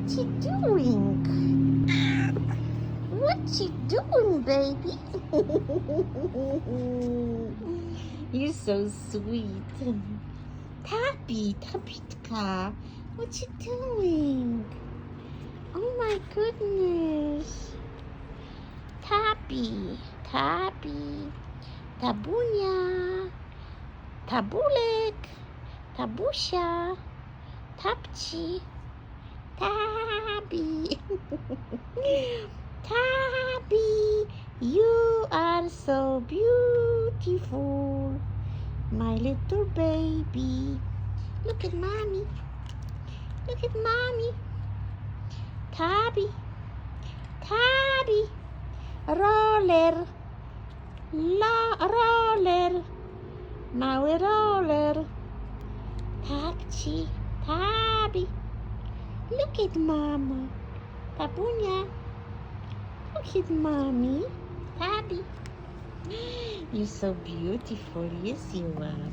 What you doing? What you doing, baby? You're so sweet. Tabitha, what you doing? Oh my goodness. Tabi, Tabunya, Tabulek, Tabusha, Tapchi, Tabi. Tabi, you are so beautiful, my little baby. Look at mommy. Look at mommy. Tabi, roller, roller, Maui roller. Tabi. Look at mama. Tabunya. Look at mommy. Tabi. You're so beautiful. Yes, you are.